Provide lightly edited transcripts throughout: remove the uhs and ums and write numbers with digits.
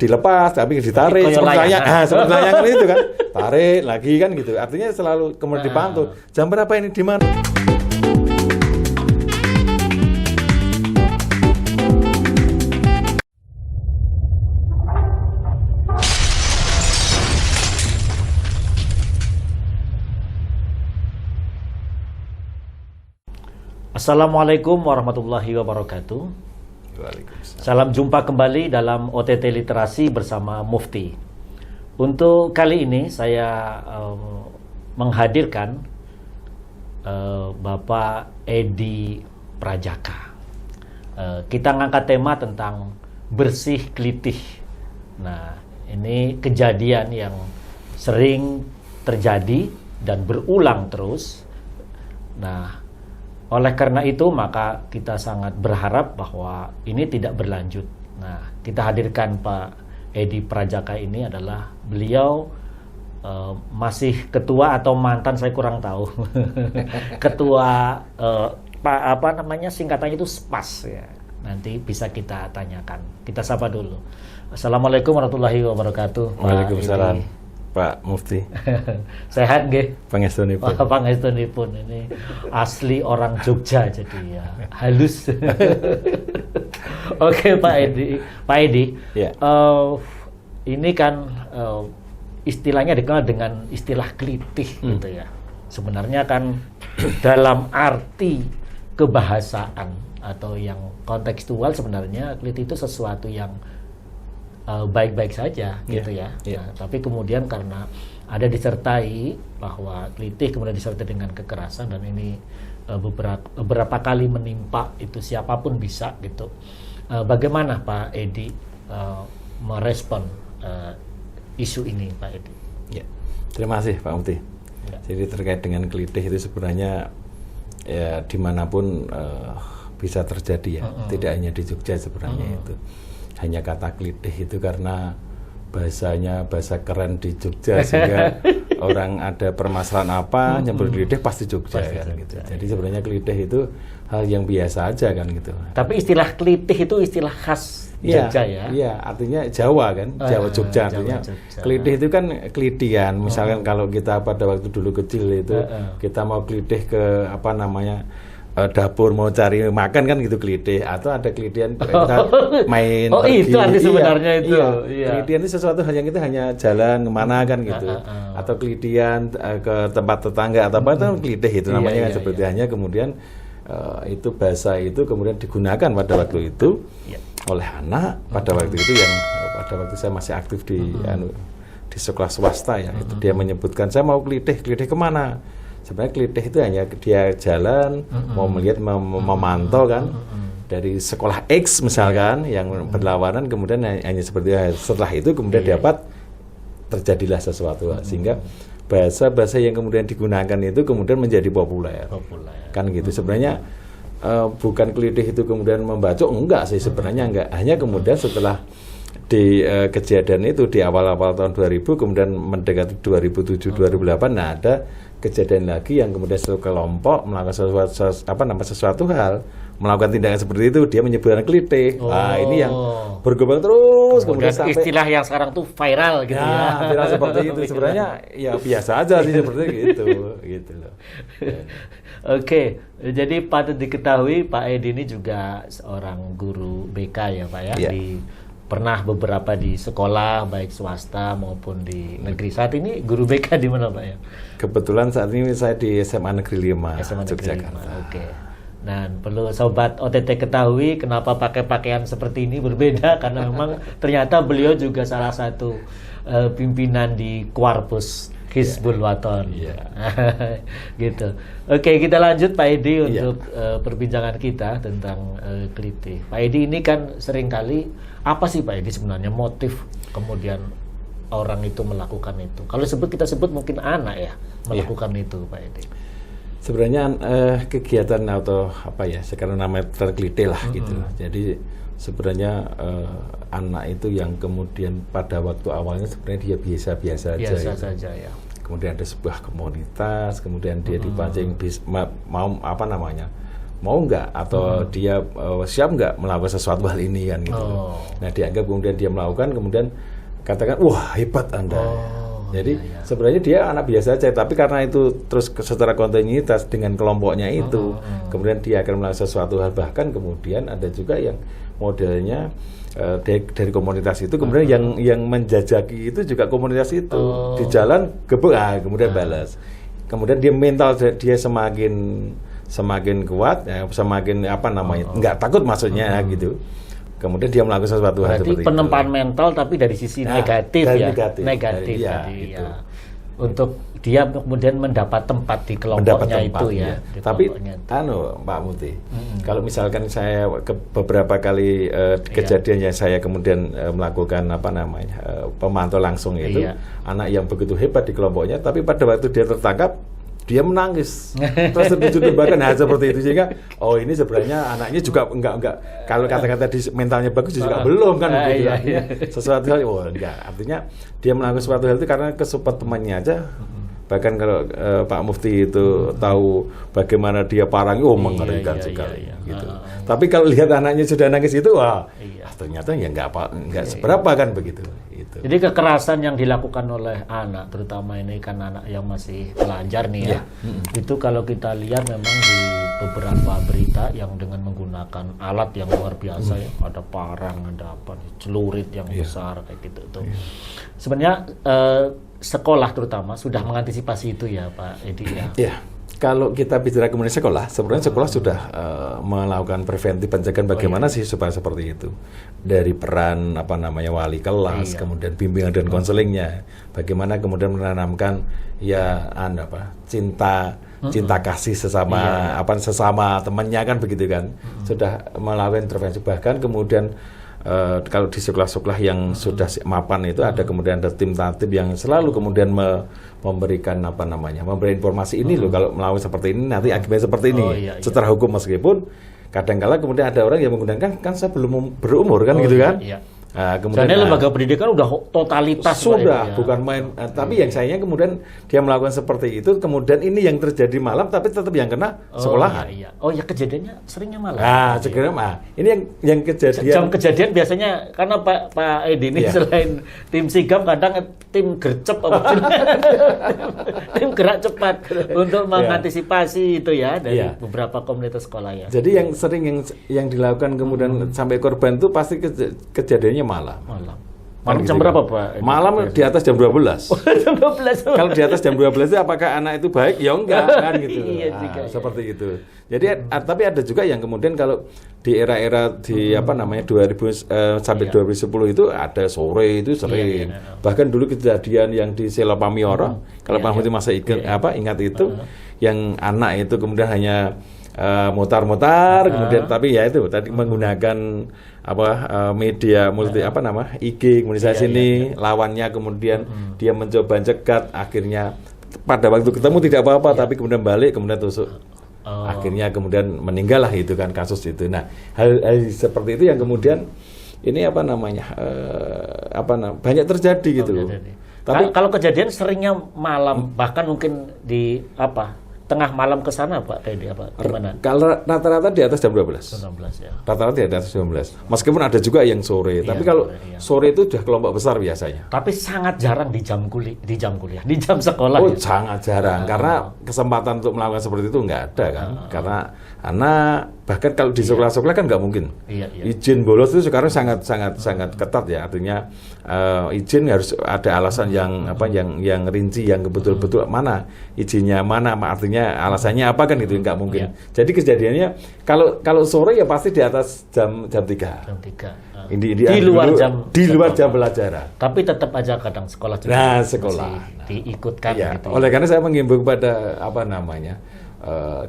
dilepas tapi ditarik seperti layangan itu kan, tarik lagi kan gitu. Artinya selalu kemudian dipantau. Jam berapa ini di mana? Assalamualaikum warahmatullahi wabarakatuh. Salam jumpa kembali dalam OTT Literasi bersama Mufti. Untuk kali ini saya menghadirkan Bapak Edi Prajaka. Kita ngangkat tema tentang bersih kelitih. Nah, ini kejadian yang sering terjadi dan berulang terus. Nah, oleh karena itu, maka kita sangat berharap bahwa ini tidak berlanjut. Nah, kita hadirkan Pak Edi Prajaka ini adalah beliau masih ketua atau mantan, saya kurang tahu. Ketua, singkatannya itu SPAS ya. Nanti bisa kita tanyakan. Kita sapa dulu. Assalamualaikum warahmatullahi wabarakatuh. Waalaikumsalam. Pak Mufti. Sehat nggih? Pangestunipun. Pangestunipun ini asli orang Jogja jadi ya halus. Oke, Pak Edi. Yeah. Ini kan istilahnya dikenal dengan istilah kelitih gitu ya. Sebenarnya kan dalam arti kebahasaan atau yang kontekstual sebenarnya kelitih itu sesuatu yang baik-baik saja gitu ya. Nah, tapi kemudian karena ada disertai bahwa kelitih kemudian disertai dengan kekerasan dan ini beberapa kali menimpa itu siapapun bisa gitu. Bagaimana Pak Edi merespon isu ini, Pak Edi? Ya, terima kasih Pak Mufti. Ya. Jadi terkait dengan kelitih itu sebenarnya ya dimanapun bisa terjadi ya, tidak hanya di Jogja sebenarnya itu. Hanya kata kelitih itu karena bahasanya bahasa keren di Jogja sehingga orang ada permasalahan apa nyebut kelitih pasti Jogja kan gitu. Jadi sebenarnya kelitih itu hal yang biasa aja kan gitu. Tapi istilah kelitih itu istilah khas Jogja ya? Iya, artinya Jawa kan, Jawa Jogja artinya. Kelitih itu kan kelitian. Misalkan kalau kita pada waktu dulu kecil itu kita mau kelitih ke dapur mau cari makan kan gitu kelitih, atau ada kelitian main pergi. Itu arti sebenarnya itu. Iya. Kelitian itu sesuatu hal yang itu hanya jalan kemana kan gitu. Atau kelitian ke tempat tetangga atau apa itu kelitih itu namanya kan seperti hanya kemudian itu bahasa itu kemudian digunakan pada waktu itu oleh anak pada waktu itu yang pada waktu saya masih aktif di sekolah swasta ya. Itu dia menyebutkan saya mau kelitih kemana? Sebenarnya kelitih itu hanya dia jalan mau melihat memantau kan dari sekolah X misalkan yang berlawanan, kemudian hanya seperti setelah itu kemudian dapat terjadilah sesuatu sehingga bahasa-bahasa yang kemudian digunakan itu kemudian menjadi populer. Kan gitu. Sebenarnya bukan kelitih itu kemudian membacok, enggak sih sebenarnya, enggak, hanya kemudian setelah di kejadian itu di awal-awal tahun 2000 kemudian mendekati 2007-2008 nah ada kejadian lagi yang kemudian satu kelompok melakukan sesuatu hal, melakukan tindakan seperti itu, dia menyebutkan kelitih. Nah, ini yang berkembang terus kemudian sampai istilah yang sekarang tuh viral gitu ya. Viral seperti itu sebenarnya ya biasa aja sih seperti gitu loh. Oke, jadi patut diketahui Pak Edi ini juga seorang guru BK ya Pak ya. Pernah beberapa di sekolah baik swasta maupun di negeri. Saat ini guru BK di mana Pak ya? Kebetulan saat ini saya di SMA Negeri 5 Yogyakarta. Oke. Dan perlu sobat OTT ketahui kenapa pakai pakaian seperti ini berbeda karena memang ternyata beliau juga salah satu pimpinan di Kuarpus Hizbul Waton. Gitu. Oke, kita lanjut Pak Edi untuk perbincangan kita tentang kelitih. Pak Edi ini kan seringkali apa sih Pak Edi sebenarnya motif kemudian orang itu melakukan itu? Kalau kita sebut mungkin anak ya melakukan itu Pak Edi. Sebenarnya kegiatan atau apa ya sekarang namanya terkelitih lah gitu. Jadi sebenarnya anak itu yang kemudian pada waktu awalnya sebenarnya dia biasa-biasa saja ya. Kemudian ada sebuah komunitas, kemudian dia dipancing mau mau nggak atau dia siap nggak melakukan sesuatu hal ini kan gitu. Nah dianggap kemudian dia melakukan, kemudian katakan wah hebat Anda. Jadi sebenarnya dia anak biasa aja, tapi karena itu terus secara kontinuitas dengan kelompoknya itu, kemudian dia akan melakukan sesuatu hal. Bahkan kemudian ada juga yang modelnya dari komunitas itu, kemudian yang menjajaki itu juga komunitas itu di jalan gebek, kemudian balas. Kemudian dia mental dia semakin kuat, ya, semakin nggak takut maksudnya gitu. Kemudian dia melakukan sesuatu hal seperti itu. Berarti penempaan mental tapi dari sisi negatif ya. Negatif ya, tadi itu. Ya. Untuk dia kemudian mendapat tempat di kelompoknya itu ya. Tapi Pak Muti, kalau misalkan saya beberapa kali kejadian yang saya kemudian melakukan pemantau langsung itu, anak yang begitu hebat di kelompoknya, tapi pada waktu dia tertangkap dia menangis, terus terjun bahkan seperti itu, sehingga ini sebenarnya anaknya juga enggak kalau kata-kata di mentalnya bagus juga belum kan begitu. Artinya sesuatu hal enggak, artinya dia melakukan sesuatu hal itu karena kesupport temannya aja. Bahkan kalau Pak Mufti itu tahu bagaimana dia parang, mengerikan sekali gitu. Tapi kalau lihat anaknya sudah nangis itu, ternyata ya enggak seberapa kan begitu. Gitu. Jadi kekerasan yang dilakukan oleh anak, terutama ini kan anak yang masih pelajar nih ya, itu kalau kita lihat memang di beberapa berita yang dengan menggunakan alat yang luar biasa ya, ada parang, ada celurit yang besar kayak gitu tuh. Sebenarnya sekolah terutama sudah mengantisipasi itu ya Pak Edi ya. Iya. Kalau kita bicara kemudian sekolah, sebenarnya sekolah sudah melakukan preventif pencegahan bagaimana sih supaya seperti itu. Dari peran wali kelas, kemudian bimbingan dan konselingnya, bagaimana kemudian menanamkan cinta kasih sesama sesama temannya kan begitu kan. Sudah melakukan intervensi, bahkan kemudian kalau di sekolah-sekolah yang sudah mapan itu ada kemudian ada tim tatib yang selalu kemudian memberikan memberi informasi ini loh, kalau melakukan seperti ini nanti akibatnya seperti ini secara hukum, meskipun kadang-kala kemudian ada orang yang menggunakan kan saya belum berumur kan gitu kan. Kemudian lembaga pendidikan udah totalitas sudah bukan main, tapi yang sayangnya kemudian dia melakukan seperti itu, kemudian ini yang terjadi malam tapi tetap yang kena sekolahan. Kejadiannya seringnya malam. Ini yang kejadian. Jam kejadian biasanya karena Pak Edi ini selain tim sigap kadang tim gercep tim gerak cepat untuk mengantisipasi itu ya dari beberapa komunitas sekolah ya. Jadi yang sering yang dilakukan kemudian sampai korban itu pasti kejadiannya malam jam berapa Pak? Malam di atas jam 12. Jam 12. Kalau di atas jam 12 itu apakah anak itu baik? Ya enggak kan gitu. Seperti itu. Jadi tapi ada juga yang kemudian kalau di era-era di 2000 sampai 2010 itu ada sore itu sering. Bahkan dulu kejadian yang di Sela Pamioro, kalau Pak Muti masih ingat itu, yang anak itu kemudian hanya mutar-mutar, kemudian tapi ya itu tadi menggunakan media multi IG komunikasi ini lawannya, kemudian dia mencoba cegat, akhirnya pada waktu ketemu tidak apa-apa tapi kemudian balik kemudian tusuk, akhirnya kemudian meninggal lah itu kan kasus itu. Nah hal seperti itu yang kemudian ini banyak terjadi gitu loh. Tapi kalau kejadian seringnya malam, bahkan mungkin di tengah malam ke sana Pak Teddy gimana? Kalau rata-rata di atas jam 12. 12 ya. Rata-rata di atas jam 12. Meskipun ada juga yang sore, tapi kalau sore itu sudah kelompok besar biasanya. Tapi sangat jarang di jam kuliah, di jam sekolah. Sangat jarang karena kesempatan untuk melakukan seperti itu nggak ada kan. Karena anak bahkan kalau di sekolah-sekolah kan nggak mungkin. Izin bolos itu sekarang sangat ketat ya. Artinya izin harus ada alasan yang rinci, yang betul-betul mana izinnya, mana artinya alasannya apa kan gitu, nggak mungkin. Jadi kejadiannya kalau sore ya pasti di atas jam 3. Jam 3. Di luar jam pelajaran. Tapi tetap aja kadang sekolah juga. Sekolah diikutkan gitu. Oleh karena saya mengimbau kepada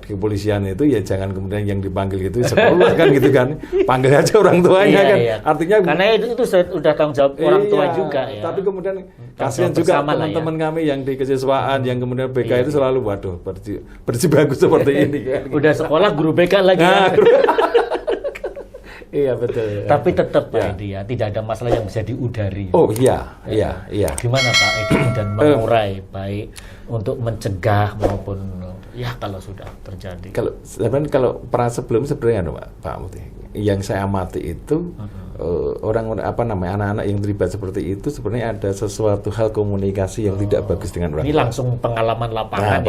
di kepolisian itu ya jangan kemudian yang dipanggil itu sekolah kan gitu kan, panggil aja orang tuanya kan. Artinya karena itu sudah tanggung jawab orang tua juga ya. Tapi kemudian kasihan juga teman-teman kami yang di kesiswaan yang kemudian BK itu selalu bersih bagus seperti ini kan. Udah sekolah guru BK lagi. Iya betul. Tapi tetap Pak Edi ya, tidak ada masalah yang bisa diudari. Oh iya. Gimana Pak Edi dan mengurai baik untuk mencegah maupun ya kalau sudah terjadi. Kalau para sebelum sebenarnya Pak Muti, yang saya amati itu orang-orang anak-anak yang terlibat seperti itu sebenarnya ada sesuatu hal komunikasi yang tidak bagus dengan orang. Ini langsung pengalaman lapangan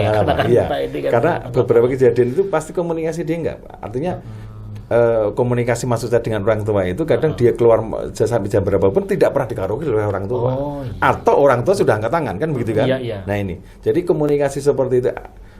ya. Karena beberapa kejadian itu pasti komunikasi dia enggak. Artinya komunikasi maksud saya dengan orang tua itu kadang dia keluar sampai jam berapapun tidak pernah dikaroki oleh orang tua. Atau orang tua sudah angkat tangan kan begitu kan. Nah ini jadi komunikasi seperti itu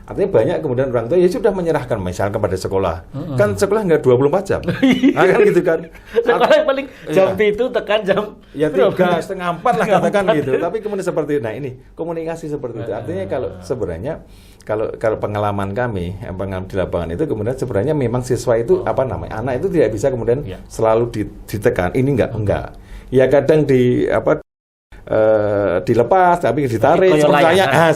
artinya banyak kemudian orang tua ya sudah menyerahkan misalkan pada sekolah. Kan sekolah nggak 24 jam. Nah, kan gitu kan. Sekolah yang paling jam itu tekan jam ya 3:30 lah katakan gitu. Tapi kemudian seperti nah ini komunikasi seperti itu. Artinya kalau sebenarnya kalau pengalaman kami yang pengalaman di lapangan itu kemudian sebenarnya memang siswa itu anak itu tidak bisa kemudian selalu ditekan. Ini enggak. Ya kadang dilepas tapi ditarik seperti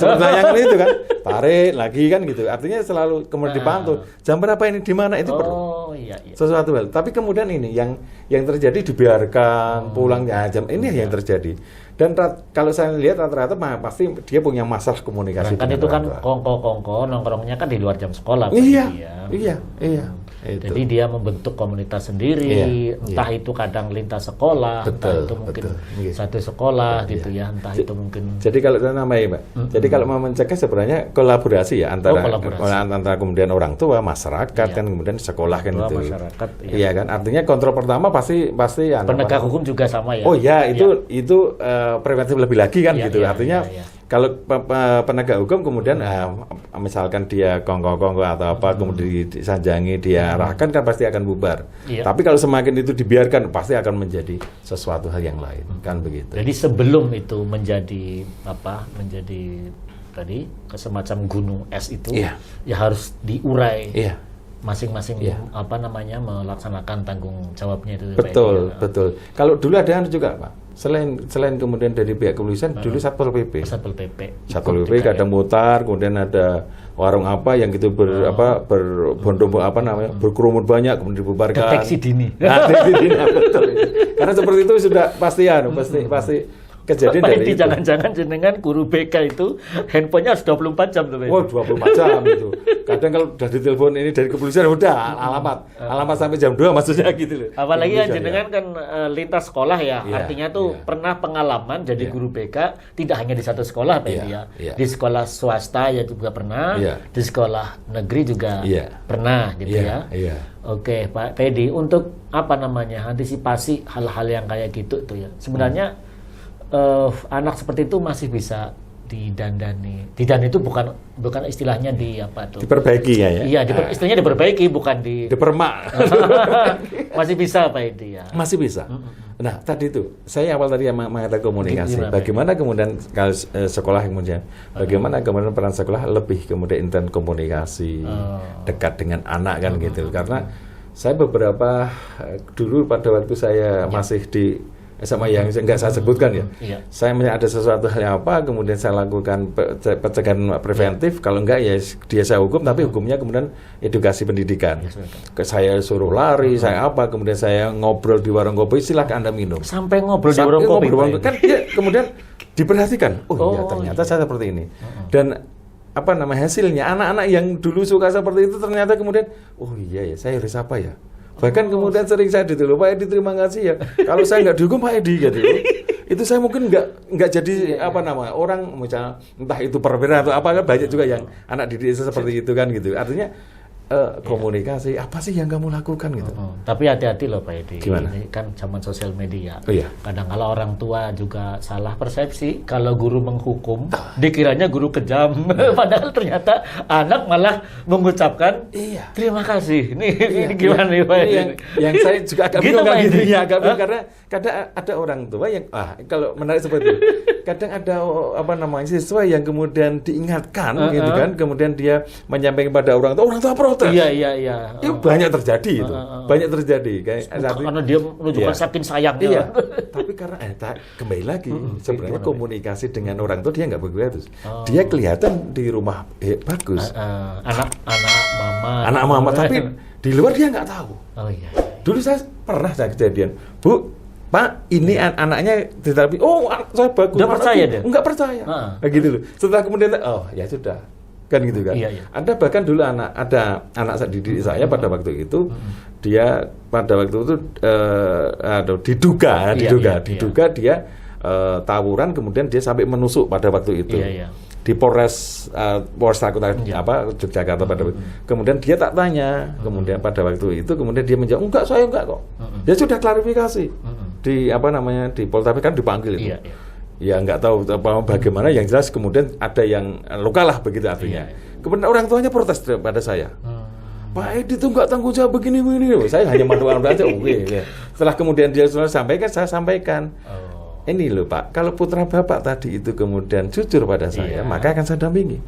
layangan itu kan. Tarik lagi kan gitu. Artinya selalu kemudian dipantau. Jam berapa ini di mana itu perlu. Sesuatu hal. Tapi kemudian ini yang terjadi dibiarkan pulang jam ini yang terjadi. Dan kalau saya lihat rata-rata pasti dia punya masalah komunikasi. Kan itu kan kongko nongkrongnya kan di luar jam sekolah. Iya. Jadi dia membentuk komunitas sendiri, entah itu kadang lintas sekolah, entah itu mungkin satu sekolah gitu ya, entah itu mungkin. Jadi kalau namanya Pak, jadi kalau mau mencegah sebenarnya kolaborasi ya antara kemudian orang tua, masyarakat kan kemudian sekolah kan itu. Masyarakat. Iya kan, artinya kontrol pertama pasti penegak hukum juga sama ya. Oh ya itu preventif lebih lagi kan gitu. Artinya kalau penegak hukum kemudian misalkan dia kongko atau apa kemudian disanjangi dia arahkan kan pasti akan bubar. Tapi kalau semakin itu dibiarkan pasti akan menjadi sesuatu hal yang lain kan begitu. Jadi sebelum itu menjadi tadi semacam gunung es itu ya harus diurai. Masing-masing melaksanakan tanggung jawabnya itu. Betul. Kalau dulu ada juga Pak. Selain kemudian dari pihak kepolisian dulu Satpol PP. Satpol PP kadang mutar, kemudian ada warung apa yang gitu berkerumun banyak kemudian dibubarkan. Deteksi dini. Deteksi dini betul. Karena seperti itu sudah pasti kejadian dari itu. Jangan-jangan jenengan guru BK itu handphonenya harus 24 jam tuh. Oh, 24 jam itu. Kadang kalau udah ditelepon ini dari kepolisian udah alamat sampai jam 2 maksudnya gitu loh. Apalagi kan jenengan kan lintas sekolah ya. Artinya tuh pernah pengalaman jadi guru BK tidak hanya di satu sekolah Pak Edi ya. Di sekolah swasta ya juga pernah, di sekolah negeri juga pernah gitu ya. Oke, Pak Edi, untuk antisipasi hal-hal yang kayak gitu tuh ya. Sebenarnya anak seperti itu masih bisa didandani. Didan itu bukan istilahnya diperbaiki ya. Iya, istilahnya diperbaiki bukan dipermak. Masih bisa Pak Edi ya. Masih bisa. Nah, tadi itu saya awal tadi mengatakan komunikasi. Bagaimana kemudian kalau sekolah kemudian bagaimana kemudian peran sekolah lebih kemudian intens komunikasi dekat dengan anak kan gitu. Karena saya beberapa dulu pada waktu saya masih di SMA yang enggak saya sebutkan ya. Saya melihat ada sesuatu hal yang kemudian saya lakukan pencegahan preventif, kalau enggak ya dia saya hukum, tapi hukumnya kemudian edukasi pendidikan. Saya suruh lari, saya kemudian saya ngobrol di warung kopi, silakan Anda minum. Sampai ngobrol di warung kopi. Kan dia kemudian diperhatikan. Iya ternyata saya seperti ini. Dan hasilnya anak-anak yang dulu suka seperti itu ternyata kemudian saya harus apa ya? Bahkan kemudian sering saya ditelepon, Pak Edi terima kasih ya. Kalau saya nggak dihukum Pak Edi gitu. Itu saya mungkin nggak jadi orang misalnya entah itu perwira atau apa kan banyak juga yang anak didik seperti itu kan gitu. Artinya komunikasi apa sih yang kamu lakukan gitu. Tapi hati-hati loh Pak Edi. Gimana? Ini kan zaman sosial media. Kadang kalau orang tua juga salah persepsi, kalau guru menghukum dikiranya guru kejam. Padahal ternyata anak malah mengucapkan terima kasih. Ini gimana nih Pak Edi? Yang saya juga agak bingung gitu ya, agak bingung karena kadang ada orang tua yang kalau menarik seperti itu. Kadang ada siswa yang kemudian diingatkan gitu kan, kemudian dia menyampaikan pada orang tua protes protes. Iya. Itu banyak terjadi itu. Banyak terjadi kayak karena dia menunjukkan saking sayangnya. Iya. Tapi karena kembali lagi sebenarnya komunikasi dengan orang tua dia nggak begitu. Dia kelihatan di rumah bagus. Anak mama tapi di luar dia nggak tahu. Oh iya. Dulu saya pernah kejadian, Bu, Pak, ini anaknya tetapi saya bagus. Nggak percaya dia? Nggak percaya. Gitu loh. Setelah kemudian ya sudah. Kan gitu kan. Iya. Ada bahkan dulu ada anak didik saya pada waktu itu dia pada waktu itu diduga dia tawuran kemudian dia sampai menusuk pada waktu itu. Iya. Di Polres Yogyakarta pada waktu itu. Kemudian dia tak tanya, kemudian pada waktu itu kemudian dia menjawab enggak, saya enggak kok. Dia sudah klarifikasi di di Polres kan dipanggil itu. Iya. Ya nggak tahu bagaimana, yang jelas kemudian ada yang luka lah begitu artinya. Kemudian orang tuanya protes pada saya. Pak Edi itu nggak tanggung jawab begini. Saya hanya mandu-mandu aja. Ya. Setelah kemudian dia sampaikan, saya sampaikan. Ini loh Pak, kalau putra Bapak tadi itu kemudian jujur pada saya, maka akan saya dampingi.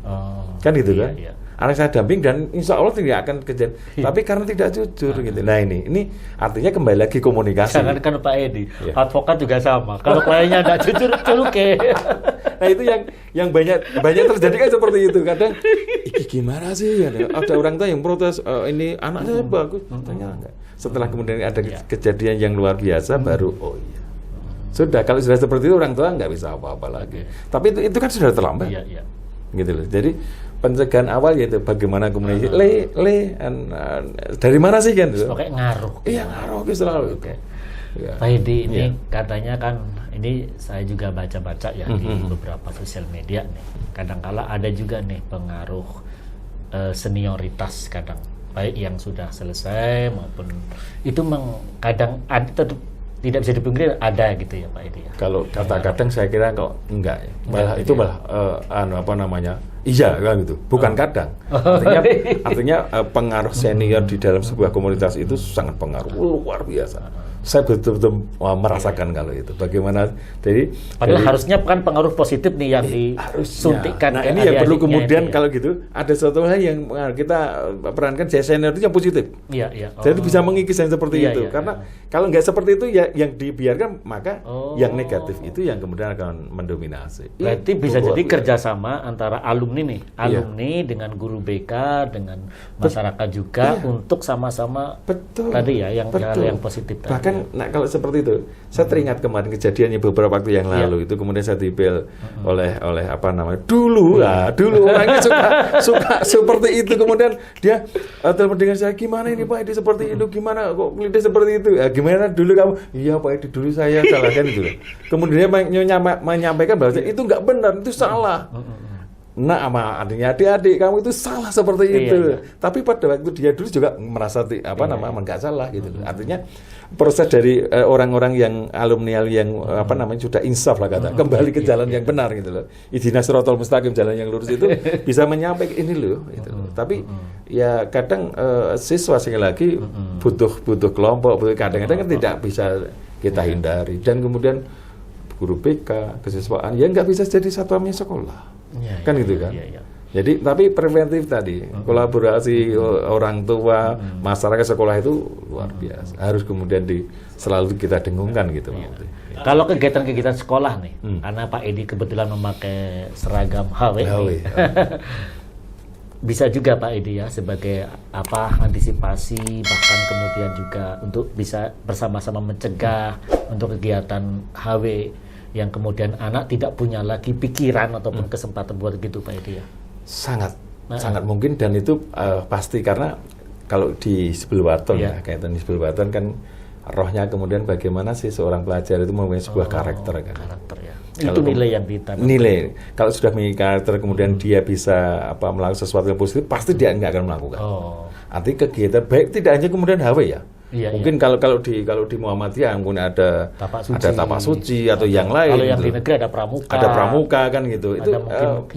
Kan gitu kan? Iya. Anak saya damping dan insya Allah tidak akan kejadian. Tapi karena tidak jujur gitu. Nah ini artinya kembali lagi komunikasi. Jangan kan Pak Edi, advokat juga sama. Kalau kliennya tidak jujur, celuke. Nah itu yang banyak terjadi kan seperti itu. Kadang, iki gimana sih? Ada orang tua yang protes, ini anak saya bagus. Ternyata enggak. Setelah kemudian ada kejadian yang luar biasa, baru iya. Sudah, kalau sudah seperti itu orang tua nggak bisa apa-apa lagi. Tapi itu kan sudah terlambat. Iya. Gitu loh. Jadi pencegahan awal yaitu bagaimana komunikasi. Dari mana sih kan? Pokoknya ngaruh. Iya, ngaruh selalu. Oke. Ya. Pak Edi, ini katanya kan, ini saya juga baca-baca ya di beberapa sosial media nih. Kadang-kala ada juga nih pengaruh senioritas kadang, baik yang sudah selesai maupun itu kadang ada tidak bisa dipungkiri ada gitu ya Pak Edi ya. Kalau kadang saya kira kok enggak ya. Malah itu malah iya kan gitu. Bukan kadang. Artinya pengaruh senior di dalam sebuah komunitas itu sangat pengaruh luar biasa. Saya betul-betul merasakan kalau itu. Bagaimana padahal harusnya kan pengaruh positif nih yang disuntikkan. Nah, ini yang perlu kemudian kalau gitu ada suatu hal yang kita perankan senior itu yang positif. Iya. Jadi bisa mengikis yang seperti itu. Karena kalau nggak seperti itu ya yang dibiarkan, maka yang negatif itu yang kemudian akan mendominasi. Berarti bisa jadi kerjasama antara alumni dengan guru BK dengan masyarakat juga untuk sama-sama tadi ya yang positif tadi. Bahkan kalau seperti itu, saya teringat kemarin kejadiannya beberapa waktu yang lalu itu kemudian saya dibel oleh dulu orangnya suka seperti itu, kemudian dia telepon dengan saya, gimana ini Pak Edi seperti itu, gimana kok klide seperti itu, gimana dulu kamu, iya Pak Edi dulu saya salah kan itu. Kemudian dia menyampaikan bahwa itu nggak benar, itu salah. Nah, sama adiknya, adik-adik kamu itu salah seperti itu. Tapi pada waktu dia dulu juga merasa nggak salah gitu. Artinya proses dari orang-orang yang alumni yang sudah insaf lah kata, kembali ke jalan yang benar gitu loh. Ihdinas siratal mustaqim, jalan yang lurus itu bisa menyampaikan ini loh gitu. Tapi ya kadang siswa sekali lagi butuh kelompok, kadang-kadang kan tidak bisa kita hindari, dan kemudian guru BK, kesiswaan ya nggak bisa jadi satuannya sekolah. Kan gitu kan. Jadi tapi preventif tadi, kolaborasi orang tua, masyarakat, sekolah itu luar biasa. Harus kemudian selalu kita dengungkan gitu. Kalau kegiatan-kegiatan sekolah nih, karena Pak Edi kebetulan memakai seragam HW. Bisa juga Pak Edi ya sebagai antisipasi, bahkan kemudian juga untuk bisa bersama-sama mencegah untuk kegiatan HW yang kemudian anak tidak punya lagi pikiran ataupun kesempatan buat gitu Pak Edi ya. Sangat mungkin, dan itu pasti, karena kalau di sebelah waton kaitan di sebelah waton kan rohnya kemudian bagaimana sih seorang pelajar itu mempunyai sebuah karakter kan. Itu nilai yang ditanam. Nilai. Kalau sudah memiliki karakter kemudian dia bisa melakukan sesuatu yang positif, pasti dia nggak akan melakukan. Artinya kegiatan baik tidak hanya kemudian HW ya. Mungkin kalau di Muhammadiyah mungkin ada tapak suci atau yang lain. Kalau yang di negeri ada pramuka. Ada pramuka kan gitu. Ada itu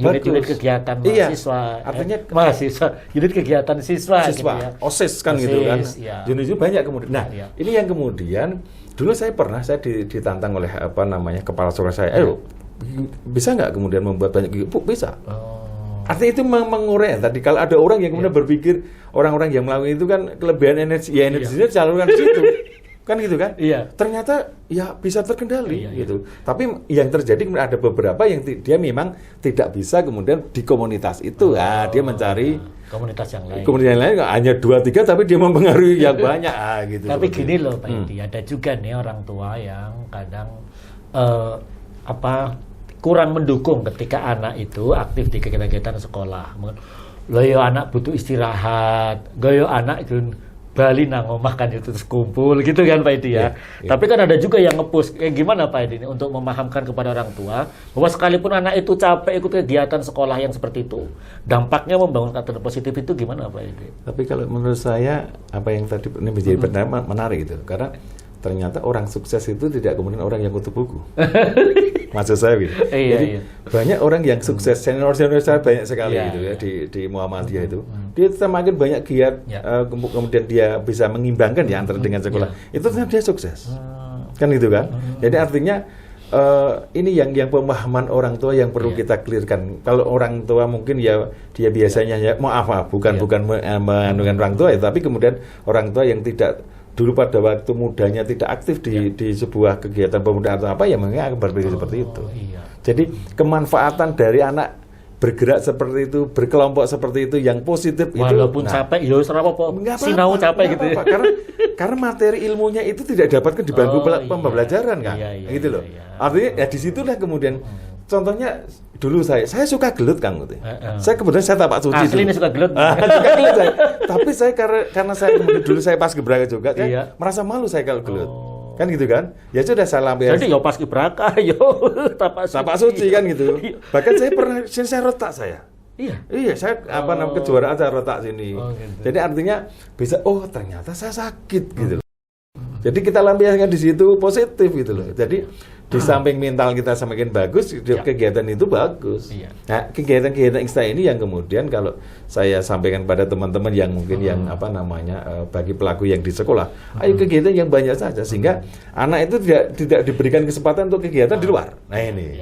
unit-unit kegiatan mahasiswa. Artinya mahasiswa, unit kegiatan siswa gitu ya. OSIS kan OSIS, gitu kan. Unit itu banyak kemudian. Nah, ini yang kemudian dulu saya ditantang oleh kepala sekolah saya. Ayo, bisa nggak kemudian membuat banyak? Bu, bisa. Artinya itu mengurai tadi. Kalau ada orang yang kemudian berpikir orang-orang yang melakukan itu kan kelebihan energi, ya energinya disalurkan di situ. Kan gitu kan? Ternyata ya bisa terkendali gitu. Tapi yang terjadi ada beberapa yang dia memang tidak bisa kemudian di komunitas itu. Dia mencari komunitas yang lain. Komunitas yang lain hanya 2-3 tapi dia mempengaruhi yang banyak gitu. Tapi gini loh Pak Edi, ada juga nih orang tua yang kadang kurang mendukung ketika anak itu aktif di kegiatan sekolah. Loh yo anak butuh istirahat, goyo anak itu Bali nang omah kan itu terus kumpul gitu kan Pak Edi ya. Tapi kan ada juga yang nge-push kayak gimana Pak Edi untuk memahamkan kepada orang tua bahwa sekalipun anak itu capek ikut kegiatan sekolah yang seperti itu, dampaknya membangun karakter positif itu gimana Pak Edi? Tapi kalau menurut saya apa yang tadi ini menjadi menarik itu karena ternyata orang sukses itu tidak kemudian orang yang kutu buku. Maksud saya gitu. Jadi banyak orang yang sukses, senior saya banyak sekali gitu ya di Muhammadiyah itu. Dia semakin banyak giat, kemudian dia bisa mengimbangkan ya antara dengan sekolah. Itu ternyata dia sukses. Kan gitu kan? Jadi artinya ini yang pemahaman orang tua yang perlu kita clearkan. Kalau orang tua mungkin ya dia biasanya bukan menganukan orang tua ya, tapi kemudian orang tua yang tidak dulu pada waktu mudanya tidak aktif di sebuah kegiatan pemuda atau apa ya mungkin akan berbeda seperti itu. Jadi kemanfaatan dari anak bergerak seperti itu, berkelompok seperti itu yang positif walaupun capek ya ora apa-apa. Sinau capek gitu ya. Karena materi ilmunya itu tidak dapatkan di bangku pembelajaran kan. Gitu loh. Artinya ya di situlah kemudian contohnya dulu saya suka gelut Kang Uti. Saya kebetulan saya tapak suci. Asli ini suka gelut. Suka gelut saya. Tapi saya karena saya dulu saya pas Gebraka juga saya merasa malu saya kalau gelut. Kan gitu kan? Ya sudah saya lampiaskan. Jadi ya pas Gebraka yo tapak suci kan gitu. Bahkan saya pernah saya retak saya. Iya, saya kejuaraan saya retak sini. Gitu. Jadi artinya bisa ternyata saya sakit gitu. Jadi kita lampiaskan di situ positif gitu loh. Jadi di samping mental kita semakin bagus, kegiatan itu bagus. Nah, kegiatan-kegiatan ekstra ini yang kemudian kalau saya sampaikan pada teman-teman yang mungkin yang bagi pelaku yang di sekolah, ayo kegiatan yang banyak saja sehingga anak itu tidak diberikan kesempatan untuk kegiatan di luar. Nah ini.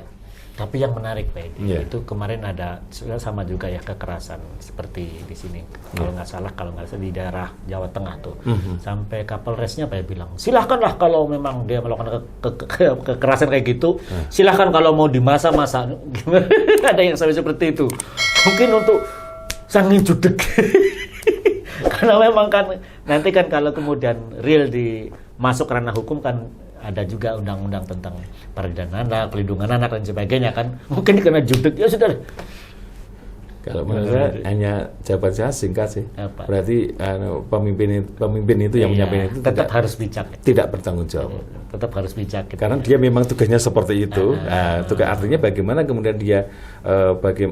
Tapi yang menarik Pak Edi, itu kemarin ada sama juga ya kekerasan seperti di sini. Kalau nggak salah di daerah Jawa Tengah tuh. Sampai Kapolresnya Pak bilang, silahkanlah kalau memang dia melakukan kekerasan kayak gitu, silahkan kalau mau dimasa-masa. Ada yang sampai seperti itu. Mungkin untuk sangin judek. Karena memang kan nanti kan kalau kemudian real masuk ranah hukum kan ada juga undang-undang tentang perlindungan anak, pelindungan anak dan sebagainya kan. Mungkin karena judek ya sudah. Kalau menurut saya hanya jawaban saya singkat sih. Berarti pemimpin itu yang menyampaikan itu tetap harus bijak. Tidak bertanggung jawab. Tetap harus bijak. Karena dia memang tugasnya seperti itu. Tugas artinya bagaimana kemudian dia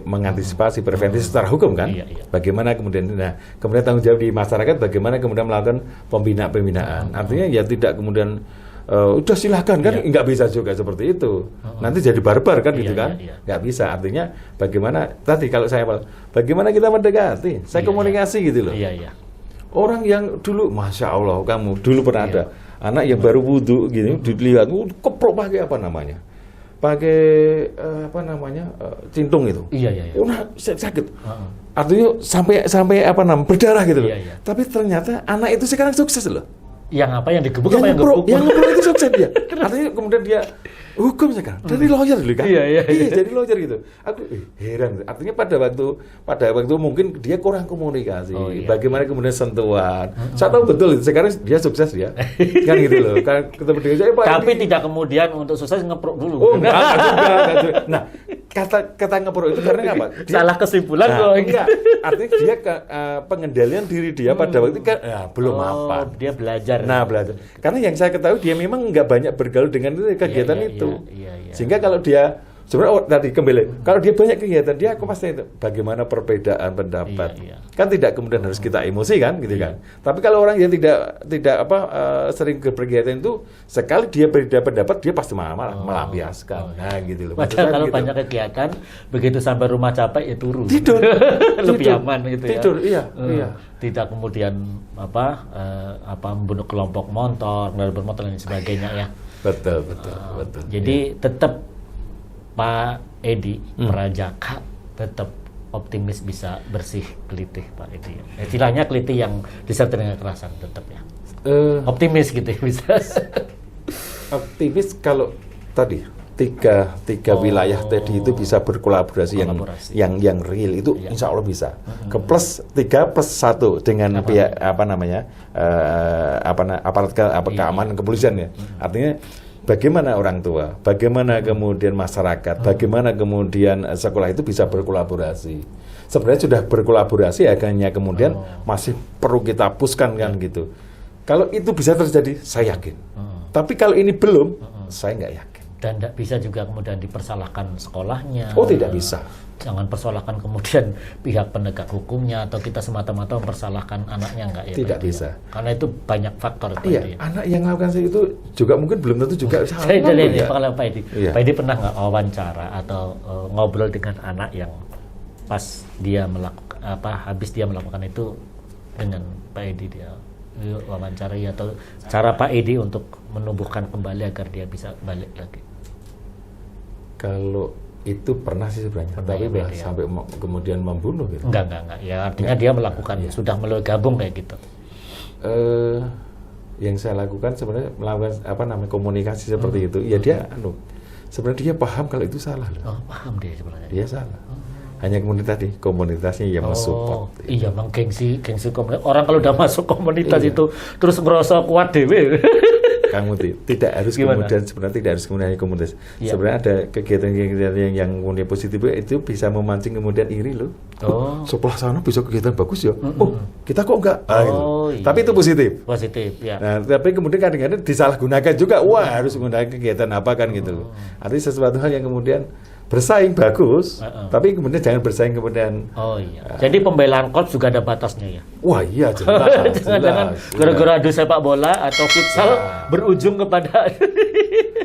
mengantisipasi preventif secara hukum kan? Bagaimana kemudian tanggung jawab di masyarakat bagaimana kemudian melakukan pembinaan. Artinya ya tidak kemudian udah silahkan kan nggak bisa juga seperti itu nanti jadi barbar kan gitu kan nggak bisa artinya bagaimana tadi kalau saya bagaimana kita mendekati saya komunikasi gitu loh orang yang dulu Masya Allah kamu dulu pernah ada anak yang baru wudhu gini dilihat keprok pakai pakai cintung itu sakit artinya sampai berdarah gitu loh tapi ternyata anak itu sekarang sukses loh. Yang digebuk apa yang gebuk? Yang gebuk itu sukses dia. Artinya kemudian dia hukum sekarang. Jadi lawyer dulu kan? Iya, jadi lawyer gitu. Aku heran. Artinya pada waktu mungkin dia kurang komunikasi. Bagaimana kemudian sentuhan. Saya tahu betul itu. Sekarang dia sukses ya. Kan gitu loh. Kan ketemu dengan saya. Tapi tidak kemudian untuk sukses ngeprok dulu. Enggak juga. Nah, kata ngeprok itu karena apa? Salah kesimpulan kok. Enggak. Artinya dia pengendalian diri dia pada waktu itu kan belum apa. Dia belajar. Belajar. Karena yang saya ketahui dia memang nggak banyak bergaul dengan kegiatan itu. Sehingga kalau dia sebenarnya tadi kembali, kalau dia banyak kegiatan dia pasti itu bagaimana perbedaan pendapat. Kan tidak kemudian harus kita emosi kan gitu kan. Tapi kalau orang yang tidak sering berkegiatan itu sekali dia berbeda pendapat dia pasti malah melampiaskan. Nah gitu loh. Padahal kalau banyak kegiatan begitu sampai rumah capek ya turun. Tidur. Lebih aman gitu ya. Tidur iya. Tidak kemudian membunuh kelompok motor, bermotor dan sebagainya ya. Betul. Jadi tetap Pak Edi Prajaka tetap optimis bisa bersih kelitih Pak Edi? Istilahnya kelitih yang disertai dengan kekerasan tetap ya. Optimis gitu bisa. Optimis kalau tadi tiga wilayah tadi itu bisa berkolaborasi yang real itu insya Allah bisa. Ke plus 3 plus 1 dengan pihak aparat keamanan kepolisian ya. Artinya bagaimana orang tua, bagaimana kemudian masyarakat, bagaimana kemudian sekolah itu bisa berkolaborasi. Sebenarnya sudah berkolaborasi, hanya kemudian masih perlu kita pushkan kan gitu. Kalau itu bisa terjadi, saya yakin. Tapi kalau ini belum, saya nggak yakin. Dan tidak bisa juga kemudian dipersalahkan sekolahnya. Oh, tidak bisa. Jangan persalahkan kemudian pihak penegak hukumnya atau kita semata-mata mempersalahkan anaknya, enggak ya? Tidak bisa. Karena itu banyak faktor. Iya, anak yang melakukan itu juga mungkin belum tentu juga salah. Saya ini kalau Pak Edi. Iya. Pak Edi pernah nggak wawancara atau ngobrol dengan anak yang pas dia melakukan habis dia melakukan itu dengan Pak Edi, dia wawancarai atau cara Pak Edi untuk menumbuhkan kembali agar dia bisa balik lagi? Kalau itu pernah sih sebenarnya, tapi sampai kemudian membunuh gitu. Enggak. Ya artinya dia melakukan sudah mulai gabung kayak gitu. Yang saya lakukan sebenarnya melakukan komunikasi seperti itu. Ya dia sebenarnya dia paham kalau itu salah loh. Oh, paham dia sebenarnya. Dia salah. Hanya kemudian tadi komunitasnya yang mensupport. Iya, bang gengsi komunitas. Orang kalau udah masuk komunitas itu terus ngerasa kuat dewe. Kang Muti, tidak harus kemudian komunitas. Ya. Sebenarnya ada kegiatan-kegiatan yang kemudian positif itu bisa memancing kemudian iri loh. Sebelah sana bisa kegiatan bagus ya. Kita kok enggak? Iya. Tapi itu positif. Positif, ya. Nah, tapi kemudian kadang-kadang disalahgunakan juga. Wah, harus menggunakan kegiatan apa kan gitu. Artinya sesuatu hal yang kemudian bersaing bagus, tapi kemudian jangan bersaing kemudian. Jadi pembelaan korps juga ada batasnya ya. Wah iya jelas. Jangan gara-gara adu sepak bola atau futsal berujung kepada.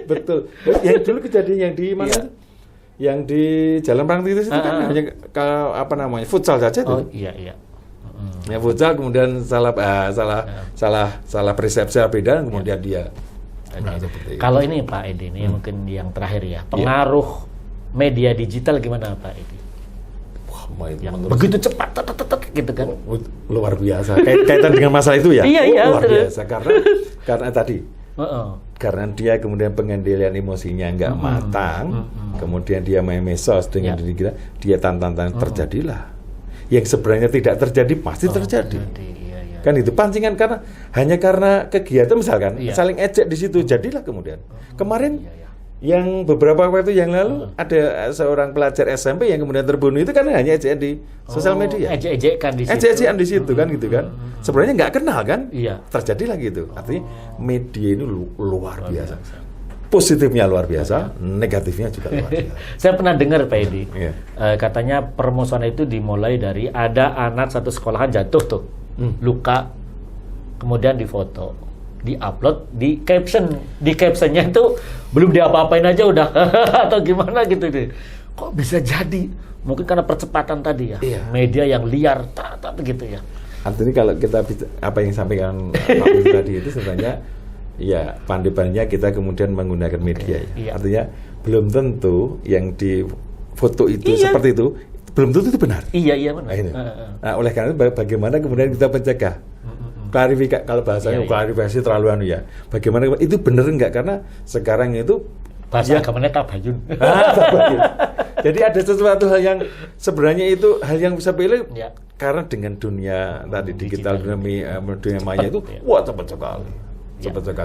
Betul. Yang dulu kejadian yang di mana itu? Yang di Jalan Perang itu kan hanya futsal saja tuh. Iya. Ya futsal kemudian salah persepsi beda kemudian dia. Kalau ini Pak Edi ini mungkin yang terakhir ya, pengaruh media digital gimana Pak Edi? Wah, begitu cepat gitu kan? Luar biasa. Kaitan dengan masalah itu ya? Iya. Luar biasa karena tadi. Karena dia kemudian pengendalian emosinya nggak matang, kemudian dia main medsos dengan diri kita, dia tantangan terjadilah. Yang sebenarnya tidak terjadi pasti terjadi. Kan itu pancingan hanya karena kegiatan misalkan saling ejek di situ jadilah kemudian. Kemarin yang beberapa waktu yang lalu ada seorang pelajar SMP yang kemudian terbunuh itu kan hanya ejek di sosial media. Ejek-ejekan di situ. Ejek-ejekan di situ kan gitu kan. Sebenarnya nggak kenal kan? Terjadi lagi itu. Artinya media ini luar biasa. Positifnya luar biasa, negatifnya juga luar biasa. Saya pernah dengar Pak Edi, katanya permusuhan itu dimulai dari ada anak satu sekolahan jatuh tuh, luka, kemudian difoto, di-upload, di captionnya itu belum diapa-apain aja udah atau gimana gitu deh. Kok bisa jadi? Mungkin karena percepatan tadi ya, media yang liar, gitu ya. Artinya kalau kita apa yang sampaikan Pak Edi tadi itu sebenarnya ya pandai-pandainya kita kemudian menggunakan media. Artinya belum tentu yang di foto itu seperti itu belum tentu itu benar. Iya benar. Nah, oleh karena itu bagaimana kemudian kita mencegah? Klarifikasi, kalau bahasanya klarifikasi terlalu ya. Bagaimana itu benar enggak? Karena sekarang itu bahasa agamanya tabayun. Jadi ada sesuatu hal yang sebenarnya itu hal yang bisa pilih karena dengan dunia tadi digital dunia maya itu wah cepat sekali.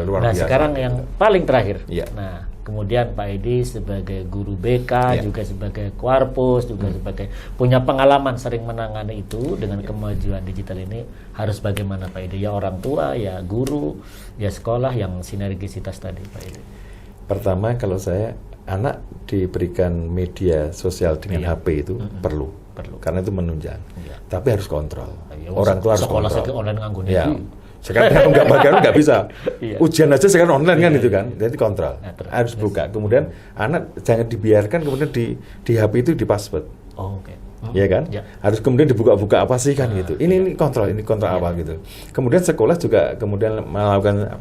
Luar biasa. Sekarang yang paling terakhir. Nah, kemudian Pak Edi sebagai guru BK, juga sebagai Kuarpus, juga sebagai punya pengalaman sering menangani itu dengan kemajuan digital ini, harus bagaimana Pak Edi? Ya orang tua, ya guru, ya sekolah yang sinergisitas tadi Pak Edi. Pertama kalau saya anak diberikan media sosial dengan HP itu perlu. Karena itu menunjang. Tapi harus kontrol. Orang tua harus kontrol. Sekolah online nganggo sekarang nggak bisa. Ujian aja sekarang online kan itu kan. Jadi kontrol. Harus buka. Kemudian anak jangan dibiarkan kemudian di HP itu di password. Ya kan? Harus kemudian dibuka-buka apa sih kan gitu. Ini kontrol apa gitu. Kemudian sekolah juga kemudian melakukan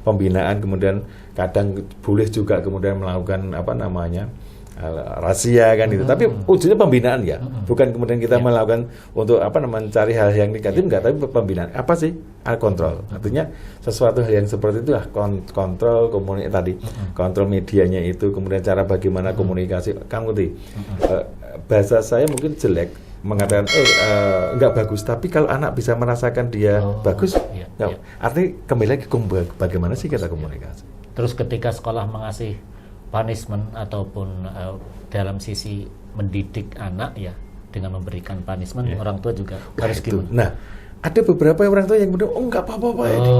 pembinaan, kemudian kadang boleh juga kemudian melakukan rahasia kan itu. Tapi ujungnya pembinaan ya, bukan kemudian kita melakukan untuk mencari hal yang negatif enggak, tapi pembinaan. Apa sih? Kontrol. Artinya sesuatu hal yang seperti itu kontrol tadi, kontrol medianya itu, kemudian cara bagaimana komunikasi. Kamu ngerti? Bahasa saya mungkin jelek mengatakan enggak bagus, tapi kalau anak bisa merasakan dia bagus, artinya kembali lagi bagaimana sih kita komunikasi. Terus ketika sekolah mengasih punishment ataupun dalam sisi mendidik anak ya dengan memberikan punishment, orang tua juga harus gimana? Nah, ada beberapa orang tua yang bilang enggak apa-apa ada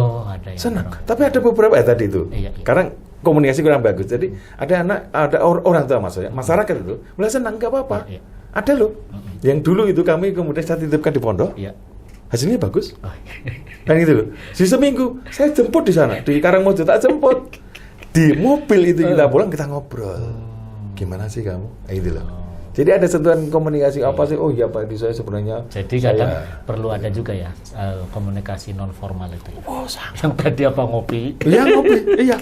senang, tapi ada beberapa tadi itu karena komunikasi kurang bagus. Jadi ada orang tua masyarakat itu mulai senang, enggak apa-apa. Ada loh yang dulu itu kami kemudian saya titipkan di pondok, hasilnya bagus kan gitu loh. Seminggu saya jemput di sana di Karangmojo, tak jemput di mobil itu, kita pulang kita ngobrol, gimana sih kamu, itu loh. Jadi ada sentuhan komunikasi apa sih? Oh iya Pak, di saya sebenarnya. Jadi kadang perlu ada juga ya komunikasi non formal itu. Yang tadi apa ngopi? Iya ngopi, iya.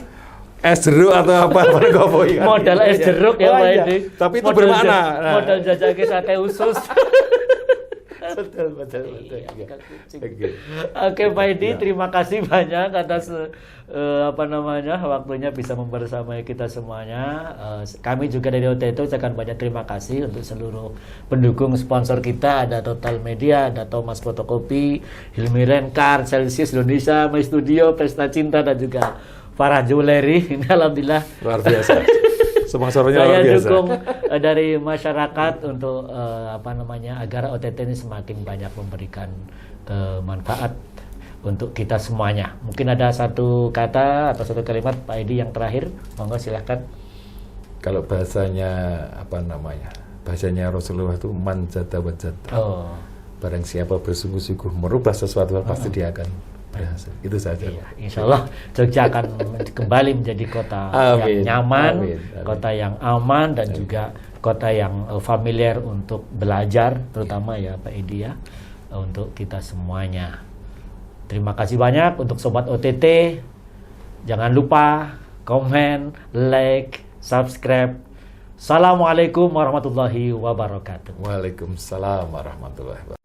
Es jeruk atau apa ngopi. Modal es jeruk ya Pak Edi. Tapi itu bermakna. Modal jajake sate usus. Betul. Oke Pak Edi, terima kasih banyak atas waktunya bisa membersamai kita semuanya. Kami juga dari OTT ucapkan banyak terima kasih untuk seluruh pendukung sponsor kita. Ada Total Media, ada Thomas Fotokopi, Hilmi Rencar, Celsius Indonesia, My Studio, Pesta Cinta, dan juga Farah Jewelry. Ini alhamdulillah luar biasa. Sponsornya luar biasa. Saya dukung dari masyarakat untuk agar OTT ini semakin banyak memberikan manfaat untuk kita semuanya. Mungkin ada satu kata atau satu kalimat Pak Edi yang terakhir, monggo silahkan. Kalau bahasanya bahasanya Rasulullah itu man jada wa jada. Barang siapa bersungguh-sungguh merubah sesuatu pasti dia akan berhasil. Itu saja. Iya, insya Allah Jogja akan kembali menjadi kota yang nyaman, kota yang aman, dan juga kota yang familiar untuk belajar, terutama ya Pak Edi ya, untuk kita semuanya. Terima kasih banyak untuk Sobat OTT. Jangan lupa komen, like, subscribe. Assalamualaikum warahmatullahi wabarakatuh. Waalaikumsalam warahmatullahi wabarakatuh.